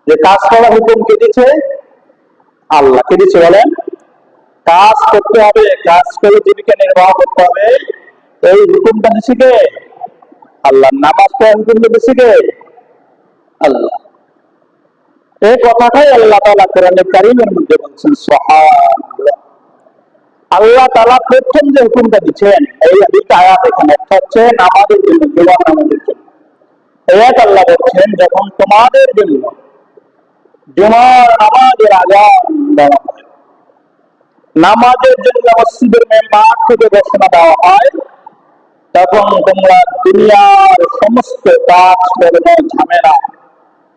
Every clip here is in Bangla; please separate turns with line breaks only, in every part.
যে কাজ করার হুকুম কে দিচ্ছে? আল্লাহ। কে দিচ্ছে বলেন? কাজ করতে হবে, কাজ করে জীবিকা নির্বাহ করতে হবে, এই হুকুমটা দিচ্ছে কে? আল্লাহ। নামাজ পড়ার হুকুমটা দিচ্ছে কে? আল্লাহ। এই কথাটাই আল্লাহ তাআলা কোরআনে কারীমের মধ্যে বলছেন সুবহানাল্লাহ। আল্লাহ তাআলা প্রথম যে হুকুমটা দিচ্ছেন এই দুইটা আয়াত এখানে, একটা হচ্ছে নামাজের জন্য, জুমার নামাজের জন্য। এই আয়াত আল্লাহ বলছেন যখন তোমাদের জন্য জুমার নামাজের আযান দেওয়া হয়, নামাজের জন্য মসজিদের মেম্বার থেকে ঘোষণা দেওয়া হয়, তখন তোমরা দুনিয়ার সমস্ত কাজ কর্ম ঝামেলা,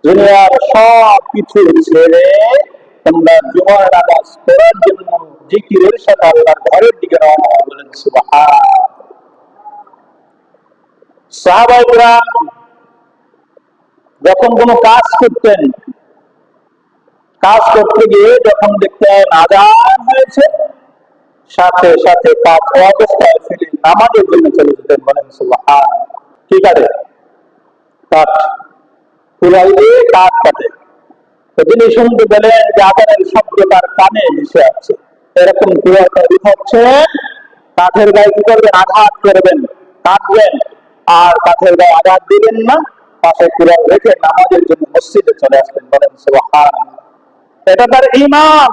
দুনিয়ার সব কিছু ছেড়ে তোমরা জুমার নামাজ পড়ার জন্য জিকিরের সাথে আল্লাহর ঘরের দিকে রওনা হও। বলেন সুবহান। সাহাবায়ে কেরাম যখন কোনো কাজ করতেন, কাজ করতে গিয়ে যখন দেখতেন আযান হয়েছে, সাথে সাথে কাজ অবস্থায় ফেলে নামাজের জন্য চলে যেতেন। বলেন সুবহান। কি কাটে? কাঠ। কুড়াল দিয়ে কাঠ কাটে। তো তিনি শুনতে পেলেন যে আযানের শব্দ তার কানে ভেসে আসছে, এরকম কুড়ালটা উঠাচ্ছেন, কাঠের গায়ে কি করবেন? আঘাত করবেন, কাটবেন, আর কাঠের গায়ে আঘাত দিবেন না, পাশে কুড়াল রেখে নামাজের জন্য মসজিদে চলে আসবেন। বলেন সুবহান। এটা তার ঈমান,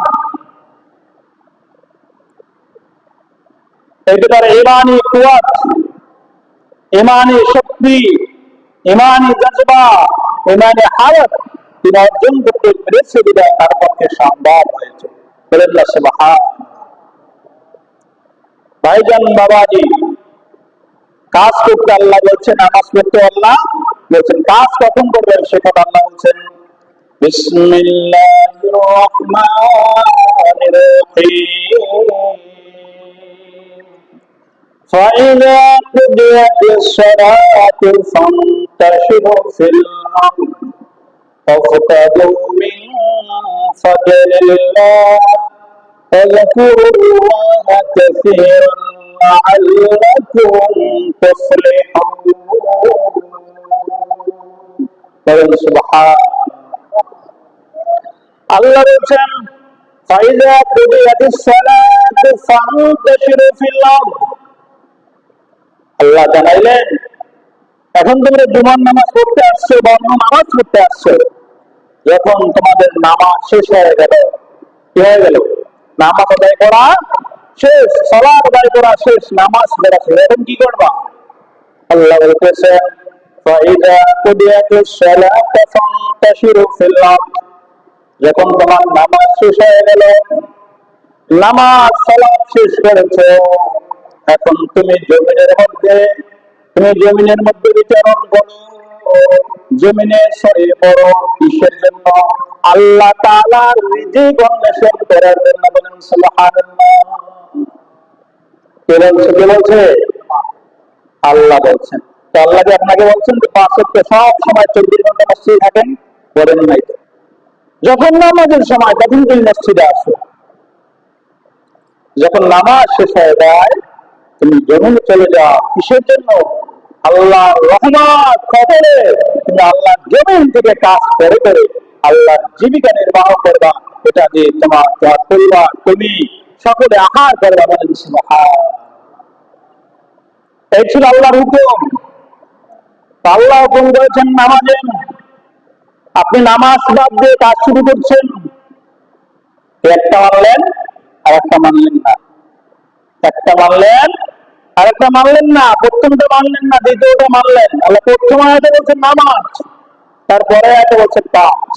এটা তার ঈমানি কুওয়াত, ঈমানি শক্তি, ঈমানি জজবা, ঈমানি হালত তিনি অর্জন করতে পেরেছে বিধায় তার পক্ষে সম্ভব হয়েছে। বলেন না সুবহান। ভাইজান বাবাজি, কাজ করতে আল্লাহ বলছেন, নামাজ পড়তে আল্লাহ বলছেন। কাজ কখন করবেন সে কথা আল্লাহ বলছেন, বিসমিল্লাহির রহমানির রহিম। فإذا قضيت الصلاة فانتشروا في الأرض وابتغوا من فضل الله واذكروا الله كثيرا لعلكم تفلحون। سبحان আল্লাহ বলছেন ফাইযা কুদিয়াতিস সালাতু ফান্তাশিরু ফিল আরদ। আল্লাহ জানাইলেন এখন তোমরা জুমার নামাজ পড়তে আসছো, বর্ণ নামাজ পড়তে আসছো, যখন তোমাদের নামাজ শেষ হয়ে গেল, কি হয়ে গেল? নামাজ আদায় করা শেষ, সালাত আদায় করা শেষ, নামাজ পড়া শেষ, এখন কি করবা? আল্লাহ বলতেছেন ফাইযা কুদিয়াতিস সালাতু ফান্তাশিরু ফিল আরদ। যখন তোমার নামাজ শেষ হয়ে গেল, নামাজ সালাত শেষ করেছো, এখন তুমি জমিনের মধ্যে বিচরণ করো, জমিনে ছড়িয়ে পড়ো। কিসের জন্য? আল্লাহ তাআলার রিজিক অন্বেষণ করার জন্য। বলেন সুবহানাল্লাহ। কে বলছে? কে বলছে? আল্লাহ বলছেন। তো আল্লাহ যে আপনাকে বলছেন যে 5 ওয়াক্ত সব সময় 24 ঘন্টা মসজিদে থাকেন, বলেন নাই তো? যখন নামাজের সময় তখন তুমি মসজিদে আসো, যখন নামাজ শেষ হয়ে যায় তুমি জমিনে চলে যাও। কিসের জন্য? আল্লাহর রহমত খবরে তুমি আল্লাহর জমিন থেকে কাজ করে করে আল্লাহর জীবিকা নির্বাহ করবা, এটা দিয়ে তোমার পরিবার, তুমি সকলে আহার করবা। বলেন সুবহান। এই ছিল আল্লাহর হুকুম। আল্লাহ হুকুম করেছেন নামাজে, আপনি নামাজ বাদ দিয়ে কাজ শুরু করছেন, একটা মানলেন আর একটা মানলেন না, একটা মানলেন আর একটা মানলেন না, প্রথমটা মানলেন না, দ্বিতীয়টা মানলেন। আল্লাহ প্রথম আয়াতে বলছেন নামাজ, তারপরে আয়াতে বলছেন কাজ।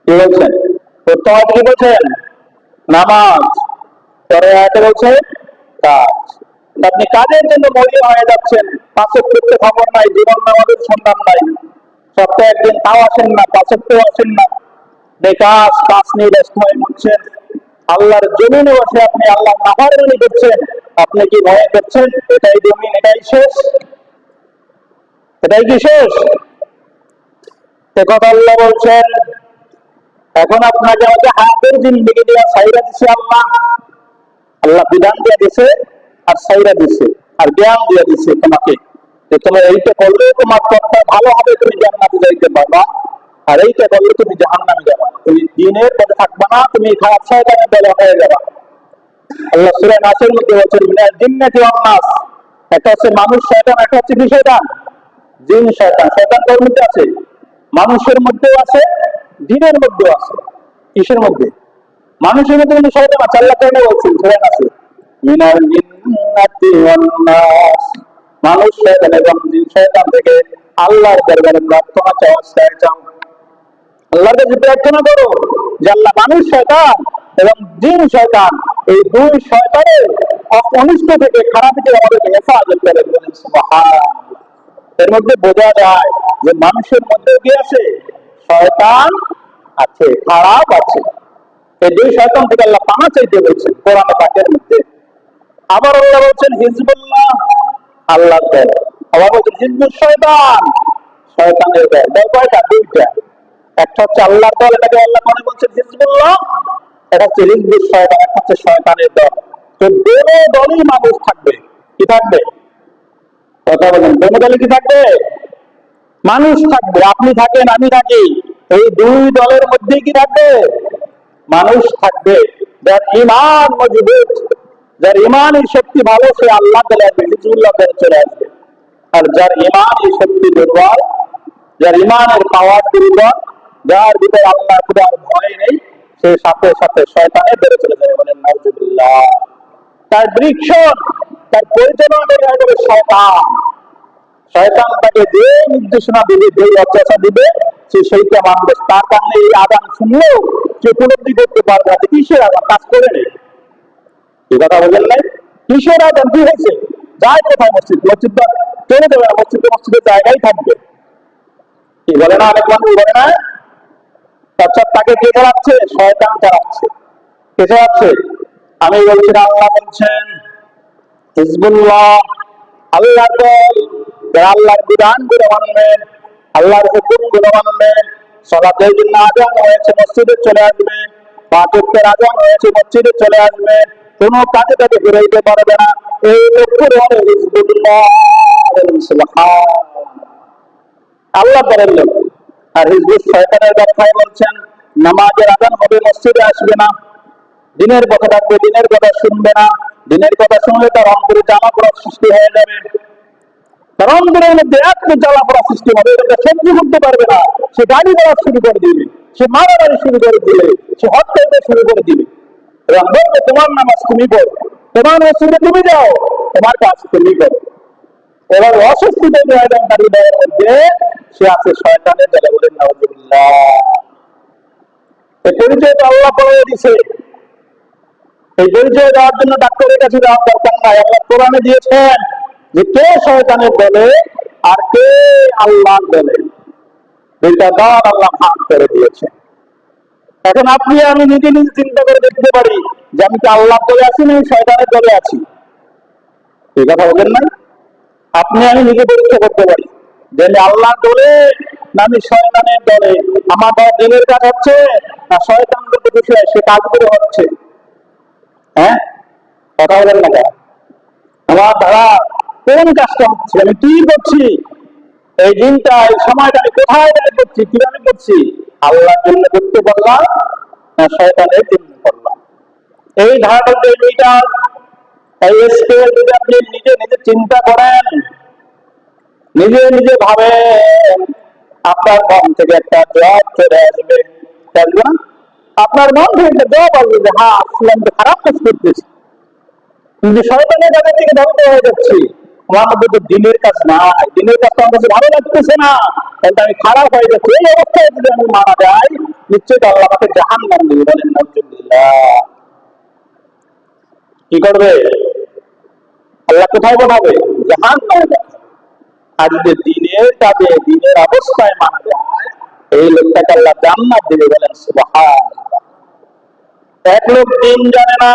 কি বলছেন? প্রথম আয়াতে কি বলছেন? নামাজ, পরে আয়াতে বলছেন কাজ। আপনি কাজের জন্য মরিয়া হয়ে যাচ্ছেন, 5 ওয়াক্ত খবর নাই, জীবন নামাজের সন্ধান নাই, সপ্তাহে একদিন তাও আসেন না, 5 ওয়াক্তও আসেন না, বেকার কাজ নিয়ে ব্যস্ত হয়ে পড়ছেন। আল্লাহর জমিনে বসে আপনি আল্লাহর নাফরমানি করছেন, আপনি কি ভয় করছেন এটাই জমিন, এটাই শেষ? এটাই কি শেষ? এ কথা আল্লাহ বলছেন। এখন আপনাকে আমাকে হায়াতের জিন্দেগি দেওয়া সাইরা দিছে আল্লাহ, আল্লাহ বিধান দিয়ে দিছে আর সাইরা দিছে আর জ্ঞান দিয়ে দিছে তোমাকে। যে তোমার এইটা করলে তোমার পথটা ভালো হবে, তুমি জান্নাতে যাইতে পারবা, আর এইটা করলে তুমি জাহান্নামে যাবা, তুমি দ্বীনের পথে থাকবা না, তুমি খারাপ শয়তানের দলে হয়ে যাবা। আল্লাহ সূরা নাসের মধ্যে বলেছেন মিনাল জিন্নাতি ওয়ান নাস, একটা হচ্ছে মানুষ শয়তান, একটা হচ্ছে কি শয়তান? জিন শয়তান। শয়তান কার মধ্যে আছে? মানুষের মধ্যেও আছে, জিনের মধ্যেও আছে। কিসের মধ্যে? মানুষের মধ্যে কিন্তু শয়তান আছে। আল্লাহ কেন বলছেন সূরা নাসে মিনাল জিন্নাতি ওয়ান নাস, মানুষ শয়তান এবং জিন শয়তান থেকে আল্লাহর দরবারে প্রার্থনা চাও। আল্লাহর কাছে প্রার্থনা করো যে আল্লাহ, মানুষ শয়তান এবং জিন শয়তান, এই দুই শয়তানের অনিষ্ট থেকে, খারাপ থেকে আমাদেরকে হেফাজত করেন। বলেন সুবহানাল্লাহ। এর মধ্যে বোঝা যায় যে মানুষের মধ্যে কি আছে? শয়তান আছে, খারাপ আছে। এই দুই শয়তান থেকে আল্লাহ পানা চাইতে বলছেন কোরআন পাকের মধ্যে। আবার আল্লাহ বলছেন হিজবুল্লাহ, আল্লাহর দল। আবার বলছেন হিজবুল শয়তান, শয়তানের দল। দল কয়টা? দুইটা। একটা হচ্ছে আল্লাহর দল, এটাকে আল্লাহ মনে বলছেন হিজবুল্লাহ, এটা হচ্ছে হিজবুল শয়তান, একটা হচ্ছে শয়তানের দল। তো দুটো দলই মানুষ থাকবে। কি থাকবে? কথা বলেন, দুটো দলই কি থাকবে? মানুষ থাকবে। আপনি থাকেন, আমি থাকি, এই দুই দলের মধ্যে কি থাকবে? মানুষ থাকবে। যার ঈমান মজবুত, যার ঈমানের শক্তি ভালো, সে আল্লাহ দলে আসবে, হিজবুল্লাহ দলে চলে আসবে। আর যার ঈমানের শক্তি দুর্বল, যার ঈমানের পাওয়ার দুর্বল, যার ভিতরে আল্লাহ খুদার ভয় নেই, সে সাথে সাথে শয়তানের দলে চলে যাবে। বলেন নাউজুবিল্লাহ। তার বৃক্ষণ, তার পরিচালনা হবে শয়তান। শয়তান তাকে যে নির্দেশনা দিবে, যে অত্যাচার দিবে, সে সেইটা মানবে। তার কারণে এই আযান শুনলেও সে উপলব্ধি করতে পারবে না যে কিসের আযান, কাজ করে নেই। এই কথা বলেন নাই? কিসের আযান, কি হয়েছে, যায় কোথায়? মসজিদ চলে যাবে না, মসজিদের জায়গায় থাকবে। কি বলে না অনেক মানুষ, বলে না? আচ্ছা, তাকে কে চালাচ্ছে? শয়তান চালাচ্ছে। কে চালাচ্ছে? আমি বলছি না, আল্লাহ বলছেন হিজবুল্লাহ, আল্লাহর দল, যারা আল্লাহর বিধান গুলো মানবে, আল্লাহর হুকুম গুলো মানবে, সালাতের জন্য আযান হয়েছে মসজিদে চলে আসবে, পাঁচ ওয়াক্তের আযান হয়েছে মসজিদে চলে আসবে, কোনো কাজে তাকে বেরোইতে পারবে না। এই লোকগুলো হলো হিজবুল্লাহ। সুবহানাল্লাহ। আল্লাহ বলেন লোক। আর হিজবুল শয়তানের ব্যাখ্যায় বলছেন নামাজের আযান হবে, মসজিদে আসবে না, দিনের কথা ডাকবে, দিনের কথা শুনবে না, দিনের কথা শুনলে তার অন্তরে জ্বালা পোড়া সৃষ্টি হয়ে যাবে। তার অন্তরের মধ্যে এত জ্বালা পোড়া সৃষ্টি হবে, এটা সহ্য করতে পারবে না। সে গাড়ি দেওয়া শুরু করে দিবে, সে মারামারি শুরু করে দিবে, সে হত্যা দিতে শুরু করে দিবে এবং বলবে তোমার নামাজ তুমি পড়ো, তোমার মসজিদে তুমি যাও, তোমার কাজ তুমি করো। এবার অস্বস্তি তৈরি হয় এবং তার হৃদয়ের মধ্যে সে আছে শয়তানের দলে। বলেন নাউজুবিল্লাহ। এই পরিচয় তো আল্লাহ করে দিছে। এই পরিচয় দেওয়ার জন্য ডাক্তারের কাছে যাওয়ার দরকার নাই। আল্লাহ কোরআনে দিয়েছেন যে কে শয়তানের দলে আর কে আল্লাহর দলে, দুইটা দল আল্লাহ ভাগ করে দিয়েছে। এখন আপনি আমি নিজে নিজে চিন্তা করে দেখতে পারি যে আমি কি আল্লাহর দলে আছি না শয়তানের দলে আছি। এই কথা বলেন না? আপনি আমি নিজে পরীক্ষা করতে পারি যে আমি আল্লাহর দলে না আমি শয়তানের দলে। আমার দিনের কাজ হচ্ছে না শয়তান করতে বিষয়, সে কাজগুলো হচ্ছে। হ্যাঁ, কথা বলেন না? আমার দ্বারা কোন কাজটা হচ্ছে, আমি কি করছি, এই দিনটা, এই সময়টা আমি কোথায় দাঁড়িয়ে করছি, কিভাবে করছি, আল্লাহর জন্য করতে পারলাম না শয়তানের জন্য করলাম? এই ধারণা, এই দুইটা, এই স্কেল যদি আপনি নিজে নিজে চিন্তা করেন, নিজে নিজে ভাবেন, আপনার মন থেকে একটা জবাব চলে আসবে। আসবে না? আপনার মন থেকে একটা জবাব আসবে যে হ্যাঁ, আসলে আমি তো খারাপ কাজ করতেছি, কিন্তু শয়তানের কাছে থেকে ধ্বংস হয়ে যাচ্ছি। আমার মধ্যে তো দিনের কাজ নাই, দিনের কাজটা আমার কাছে ভালো লাগতেছে না, তাহলে আমি খারাপ হয়ে যাচ্ছি। এই অবস্থায় যদি আমি মারা যাই, নিশ্চয়ই আল্লাহ আমাকে জাহান্নাম দিবে। বলেন নাউজুবিল্লাহ। কি করবে? আল্লাহ কোথায় পাঠাবে? জাহান্নামে। আর যদি দিনের কাজে, দিনের অবস্থায় মারা যায়, এই লোকটাকে আল্লাহ জান্নাত দিবে। বলেন সুবহানাল্লাহ। এক লোক দিন জানে না,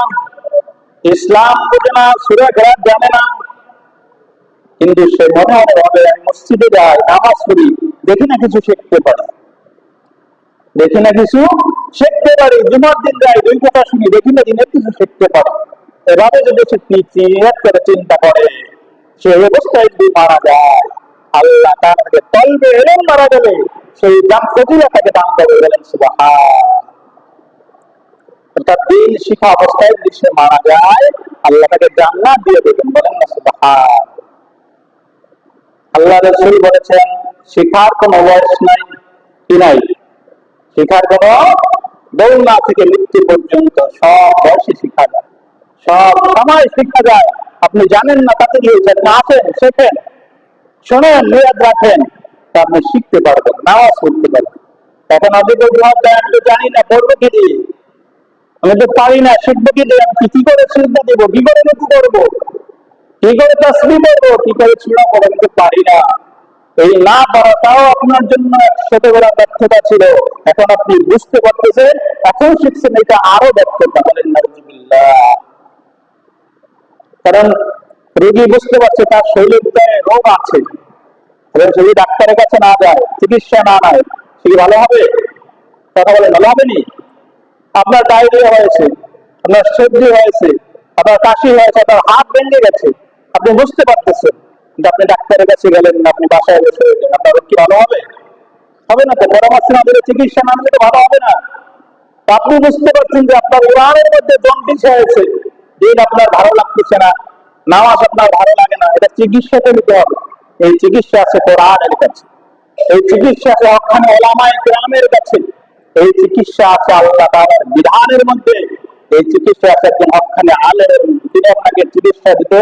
ইসলাম বোঝে না, সূরা কেরাত জানে না, কিন্তু সে মনে মনে ভাবে আমি মসজিদে যাই, নামাজ পড়ি, দেখি না কিছু শিখতে পারি, দেখি না কিছু শিখতে পারি, জুমার দিন যাই, দুই কথা শুনি, দেখি না দিনের কিছু শিখতে পারি। এভাবে যদি সে নিয়ত করে চিন্তা করে, সেই অবস্থায় যদি মারা যায়, আল্লাহ তাকে তলবে এলেন মারা গেলে সেই ফজিলা তাকে দান করে বলেন সুবহান। অর্থাৎ দিন শিখা অবস্থায় যদি সে মারা যায়, আল্লাহ তাকে জান্নাত দিয়ে দেবেন বলেন না সুবহান। আল্লাহ রাসূল বলেছেন শিখার কোনো বয়স নাই, কি নাই? শিখার কোনো দৌড়না থেকে মৃত্যু পর্যন্ত সব বয়সে শিখা যায়, সব সময় শিখা যায়। আপনি জানেন না তাতে কি হয়েছে, আপনি আসেন শেখেন, শোনেন, নিয়াদ রাখেন, তা আপনি শিখতে পারবেন, নামাজ পড়তে পারবেন। এখন অধিক আমি তো জানি না পড়বো কি দিয়ে, আমি তো পারি না, শিখবো কি দিয়ে, আমি কি করে শিখতে দিব, কি করে রুকু করবো, কি করে তাসবিহ করবো, কি করে সূরা পড়বো, আমি তো পারি না। এই না পারাটাও আপনার জন্য এক ছোটবেলা ব্যর্থতা ছিল। এখন আপনি বুঝতে পারতেছেন, এখন শিখছেন, এটা আরো ব্যর্থতা। বলেন নাউজুবিল্লাহ। কারণ রোগী বুঝতে পারছে তার শরীরের ভিতরে রোগ আছে, যদি ডাক্তারের কাছে না যায়, চিকিৎসা না নেয়, সে কি ভালো হবে? কথা বলে ভালো হবে নি? আপনার ডায়রিয়া হয়েছে, আপনার সর্দি হয়েছে, আপনার কাশি হয়েছে, আপনার হাত ভেঙে গেছে, আপনি বুঝতে পারতেছেন, কিন্তু আপনি ডাক্তারের কাছে গেলেন না, আপনি বাসায় বসে গেলেন, আপনার কি ভালো হবে? হবে না তো। পরামর্শ না দিলে, চিকিৎসা না দিলে তো ভালো হবে না। আপনি বুঝতে পারছেন যে আপনার উড়ানের মধ্যে জন্ডিস হয়েছে, দিন আপনার ভালো লাগতেছে না, নামাজ আপনার ভালো লাগে না, এটা চিকিৎসাতে নিতে হবে। এই চিকিৎসা আছে কোরআনের কাছে, এই চিকিৎসা আছে ওখানে ওলামায়ে কেরামের কাছে, এই চিকিৎসা আছে আল্লাহ তাআলার বিধানের মধ্যে, এই চিকিৎসা আছে একজন হক্কানি আলেমের মধ্যে। তিনি আপনাকে চিকিৎসা দিতে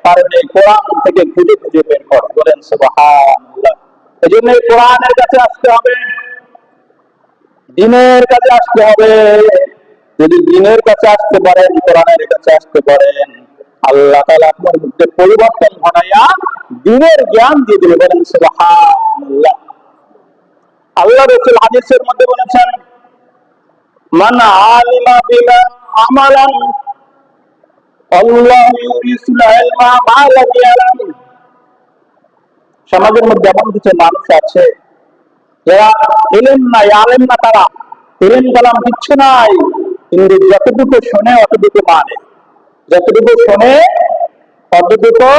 পারেন এই কোরআন থেকে খুঁজে খুঁজে বের করে। বলেন সুবহানাল্লাহ। এই জন্য কোরআনের কাছে আসতে হবে, দিনের কাছে আসতে হবে। যদি দিনের কাছে আসতে পারেন, কোরআনের কাছে আসতে পারেন, আল্লাহ তাআলা আপনার মধ্যে পরিবর্তন ঘটাইয়া দিনের জ্ঞান দিয়ে দিবে। বলেন সুবহানাল্লাহ। আল্লাহ রাসূল হাদিসের মধ্যে বলেছেন, মান আলিমা বিমা আমালান আল্লাহু ইউরিসুল ইলমা মা লাম ইয়ালাম। সমাজের মধ্যে এমন কিছু মানুষ আছে যারা ইলম নাই, আলেম না, তারা ইলম কালাম কিচ্ছু নাই, কিন্তু যতটুকু শোনে অতটুকু মানে, যতটুকু শোনে অতটুকু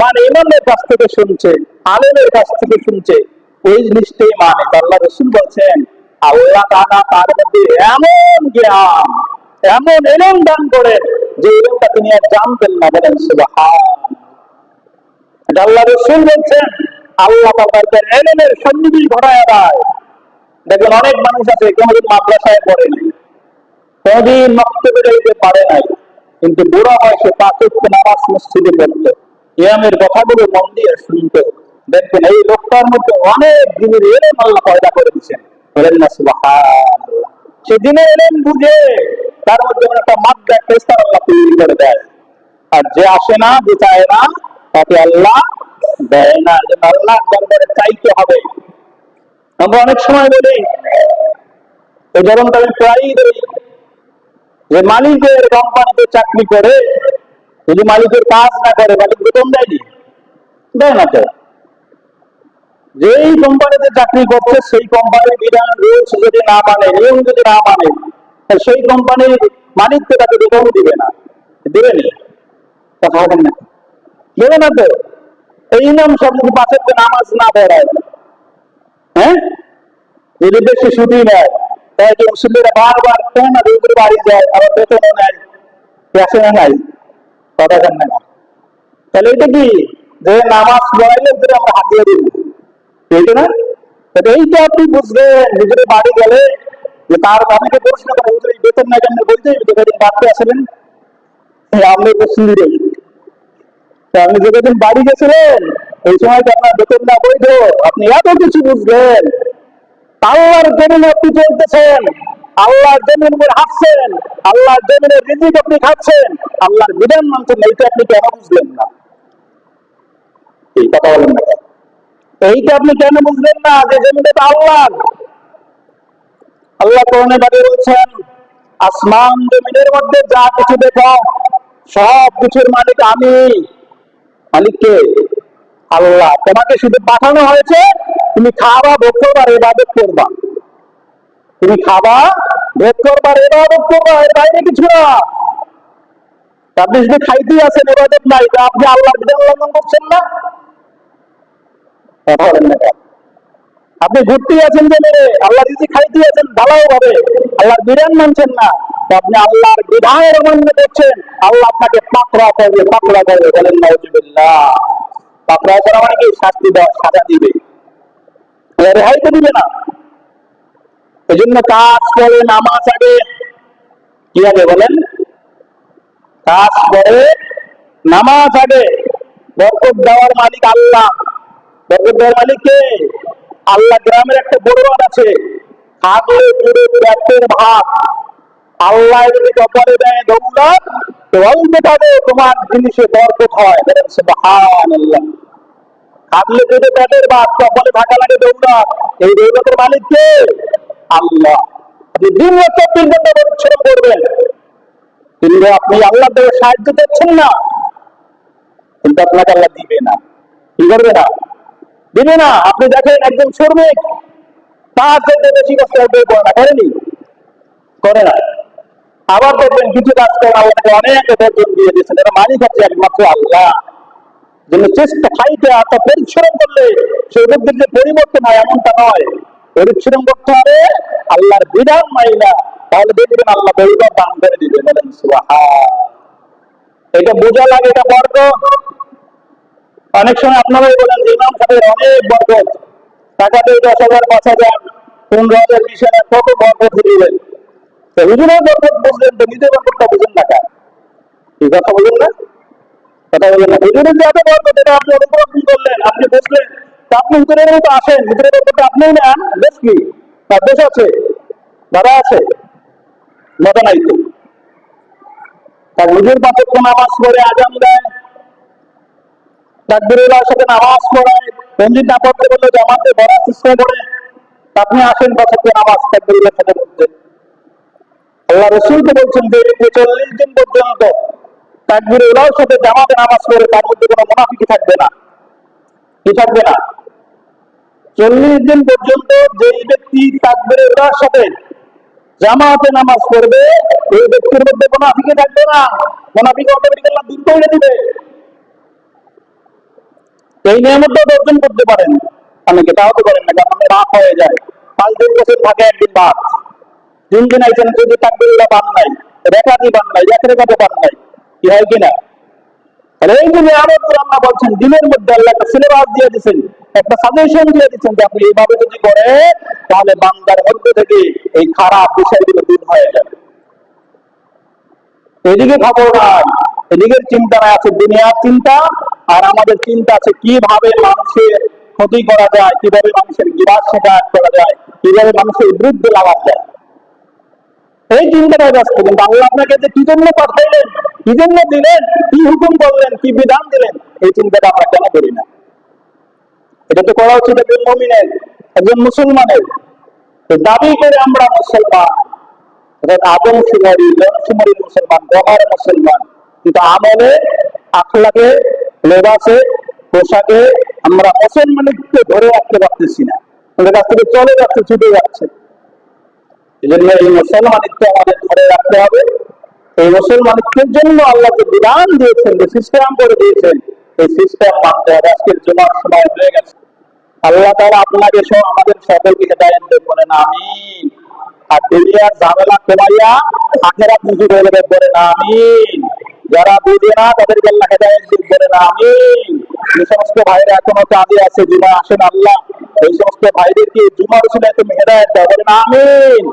মানে, ইমামের কাছ থেকে শুনছে, আলেমের কাছ থেকে শুনছে, ওই জিনিসটাই মানে। আল্লাহ রাসূল বলছেন আল্লাহ তাআলা তার মধ্যে এমন জ্ঞান, এমন ইলম দান করেন যে ইলমটা তিনি আর জানতেন না। বলেন সুবহানাল্লাহ। আল্লাহ রাসূল বলছেন আল্লাহ তাআলা ইলমের সন্নিধি ঘটায় দেয়। দেখবেন অনেক মানুষ আছে কোনদিন মাদ্রাসায় পড়ে নাই, কোনদিন মক্তবে যাইতে পারে নাই, কিন্তু বুড়া বয়সে 5 ওয়াক্ত নামাজ মসজিদে পড়তো, ইমামের কথাগুলো মন দিয়ে শুনতো। দেখবেন এই লোকটার মধ্যে অনেক দিনের ইলম আল্লাহ পয়দা করে দিয়েছেন। বলেন না সুবহানাল্লাহ। সে দিনের ইলম বুঝে তার মধ্যে একটা মাদ্দা পেস্তার আল্লাহ তৈরি করে দেয়। আর যে আসে না, যে চায় না, তাকে আল্লাহ দেয় না। আল্লাহ দরবারে চাইতে হবে। আমরা অনেক সময় বলি, যেমন আমি প্রায়ই বলি, যে মালিকের কোম্পানিতে চাকরি করে যদি মালিকের কাজ না করে, মালিক বেতন দেয়নি, দেয় না তো। যেই কোম্পানিতে চাকরি করছে সেই কোম্পানির বিধান রুলস যদি না মানে, নিয়ম যদি না মানে, সেই কোম্পানির মালিক তো তাকে বেতন দিবে না, দেবেনি? কথা বলেন না, দেবে না তো। এই নাম সব যদি 5 ওয়াক্ত নামাজ না পড়ায়, হ্যাঁ, যদি বেশি ছুটি নেয়, তাই যে মুসলিমরা বারবার কেন না রোগের বাড়ি যায়, আবার বেতনও নেয়, ক্যাশে নাই, কথা কেন না? তাহলে এটা কি যে নামাজ পড়াইলে আমরা হাত দিয়ে দিব, এইটা না? এইটা আপনি বুঝবেন নিজের বাড়ি গেলে, যে তার অনেকে প্রশ্ন করে বেতন নাই কেন, বলতে বাড়তে আসলেন আপনি মুসলিম, আপনি যেদিন বাড়ি গেছিলেন ওই সময় তো আপনার বেতন না বৈধ, আপনি এত কিছু বুঝলেন। আল্লাহর জমিনে আপনি চলতেছেন, আল্লাহর জমিনের উপর হাঁটছেন, আল্লাহর জমিনের রিজিক আপনি খাচ্ছেন, আল্লাহর বিধান মানছেন, এইটা আপনি কেন বুঝলেন না? এই কথা বলেন না, এইটা আপনি কেন বুঝলেন না যে জমিটা তো আল্লাহর? আল্লাহ কোরআনে বাড়ি বলছেন, আসমান জমিনের মধ্যে যা কিছু দেখো সব কিছুর মালিক আমি। মালিককে আল্লাহ। তোমাকে শুধু পাঠানো হয়েছে, তুমি খাবা, ভোগ করবা, ইবাদত করবা। তুমি খাবা, ভোগ করবা, ইবাদত করবা, এর বাইরে কিছু না। আপনি যদি খাইতেই আছেন, ইবাদত নাই, তা আপনি আল্লাহর বিধান লঙ্ঘন করছেন না? কথা বলেন না কেন? আপনি ঘুরতেই আছেন যে মেরে, আল্লাহ রিজিক খাইতেই আছেন ভালো ভাবে, আল্লাহর বিধান মানছেন না, তো আপনি আল্লাহর বিধানের অমান্য করছেন। আল্লাহ আপনাকে পাকড়া করবে, পাকড়া করবে। বলেন নাউজুবিল্লাহ। পাকড়া করা মানে কি? শাস্তি দেওয়া, সাজা দিবে, রেহাই তো দিবে না। এই জন্য কাজ করে নামাজ আগে। কি আগে বলেন? কাজ করে নামাজ আগে। বরকত দেওয়ার মালিক আল্লাহ। বরকত দেওয়ার মালিক কে? আল্লাহ। গ্রামের একটা বড়বাদ আছে, খাগলে জুড়ে পেটের ভাত। আল্লাহ যদি কপালে দেয় দৌলত, তো অল্প পাবে তোমার জিনিসে বরকত হয়। সুবহানাল্লাহ। খাগলে জুড়ে পেটের ভাত, কপালে থাকা লাগে দৌলত। এই দৌলতের মালিক কে? আল্লাহ। আপনি দিন রাত 24 ঘন্টা পরিশ্রম করবেন, কিন্তু আপনি আল্লাহ দেওয়ার সাহায্য করছেন না, কিন্তু আপনাকে আল্লাহ দিবে না। কি করবে না? দিবে না। আপনি দেখেন একজন শ্রমিক, তার চাইতে বেশি কষ্ট করে না, করেনি? করে না। আবার দেখবেন কিছু কাজ করে আল্লাহকে অনেক বেতন দিয়ে দিয়েছেন, এরা মালিক আছে একমাত্র আল্লাহ। জন্য চেষ্টা খাইতে অর্থাৎ পরিশ্রম করলে সেই লোকদের যে পরিবর্তন হয় এমনটা নয়। পরিশ্রম করতে হবে আল্লাহর বিধান মাইনা, তাহলে দেখবেন আল্লাহ বরকত দান করে দিবে। বলেন সুবহান। এটা বোঝা লাগে, এটা বরকত। অনেক সময় আপনারাই বলেন যে ইমাম সাহেবের অনেক বরকত, টাকা দিয়ে 10,000, 5,000, 15,000, 20,000, কত বরকত দিলেন। হুজুরের বরকত বুঝলেন তো নিজের বরকতটা বুঝেন না কেন? এই কথা বলেন না, কথা বলেন না। হুজুরের যে এত বরকত, এটা আপনি অনুপ্রবেশ করলেন, আপনি বুঝলেন, তা আপনি হুজুরের মতো আসেন, হুজুরের বরকতটা আপনিও নেন। বেশ কি তার দোষ আছে? বাধা আছে? বাধা নাই তো। তার হুজুর 5 ওয়াক্ত নামাজ পড়ে, আজান দেয়, তাকবীরের সাথে নামাজ পড়ায়, মসজিদ না পড়তে বললে জামাতে বড়ার চেষ্টা করে, আপনি আসেন 5 ওয়াক্ত নামাজ তাকবীরের সাথে পড়তে। আল্লাহ রাসূল তো বলছেন যে 40 দিন পর্যন্ত তাকবীরের সাথে জামাতে নামাজ পড়ে তার মধ্যে কোনো মুনাফিকি থাকবে না। কি থাকবে না? 40 দিন পর্যন্ত যেই ব্যক্তি তাকবীরের সাথে জামাতে নামাজ পড়বে, এই ব্যক্তির মধ্যে মুনাফিকি থাকবে না। মুনাফিক অটোমেটিক আল্লাহ দূর করে দিবে। এই নিয়ামতটা অর্জন করতে পারেন অনেকে, তাও তো করেন না, কারণ রাত হয়ে যায়। 5 দিন বছর থাকে, একদিন বাদ। 3 দিন আইছেন, যদি তাকবীরুল্লাহ পান নাই, রেখাতি পান নাই, এক রেখাতে পান নাই, কি হয় কিনা? আর এই যে নিয়ামত আল্লাহ বলছেন, দিনের মধ্যে আল্লাহ একটা সিলেবাস দিয়ে দিচ্ছেন, একটা সাজেশন দিয়ে দিচ্ছেন যে আপনি এইভাবে যদি করে, তাহলে বান্দার মধ্যে থেকে এই খারাপ বিষয়গুলো দূর হয়ে যাবে। এদিকে খবর নাই, এদিকের চিন্তা আছে দুনিয়ার চিন্তা, আর আমাদের চিন্তা আছে কিভাবে মানুষের ক্ষতি করা যায়, কিভাবে মানুষের গিবাদ শেখায়ত করা যায়, কিভাবে মানুষের বিরুদ্ধে লাগা যায়। এই চিন্তাটা ব্যস্ত। কিন্তু আল্লাহ আপনাকে যে কি জন্য পাঠাইলেন, কি জন্য দিলেন, কি হুকুম করলেন, কি বিধান দিলেন, এই চিন্তাটা আমরা কেন করি না? এটা তো করা উচিত একজন মুমিনের, একজন মুসলমানের। দাবি করে আমরা মুসলমান, আদম শুমারি, জনশুমারি মুসলমান, গমার মুসলমান, কিন্তু আমলে, আখলাকে, লেবাসে, পোশাকে আমরা মুসলমানকে ধরে রাখতে পারতেছি না। আমাদের কাছ থেকে চলে যাচ্ছে, ছুটে যাচ্ছে। এই জন্য এই মুসলমানিত্ব আমাদের ধরে রাখতে হবে। এই মুসলমানিত্বের জন্য আল্লাহ যে বিধান দিয়েছেন, যে সিস্টেম করে দিয়েছেন, এই সিস্টেম মানতে হবে। আজকের জুমার সময় হয়ে গেছে। আল্লাহ তাআলা আপনাকে সহ আমাদের সকলকে হেদায়েত দান করেন, আমিন। আর দুনিয়ার ঝামেলা কমাইয়া আখিরাত মুখী করে দেবেন, বলেন আমিন। যারা বুঝে না তাদেরকে আল্লাহ হেদায়েত দান করেন, আমিন। যে সমস্ত ভাইরা এখনো কাজে আছে, জুমা আসেন, আল্লাহ এই সমস্ত ভাইদেরকে জুমার উসিলায় তুমি হেদায়েত দাও, বলেন আমিন।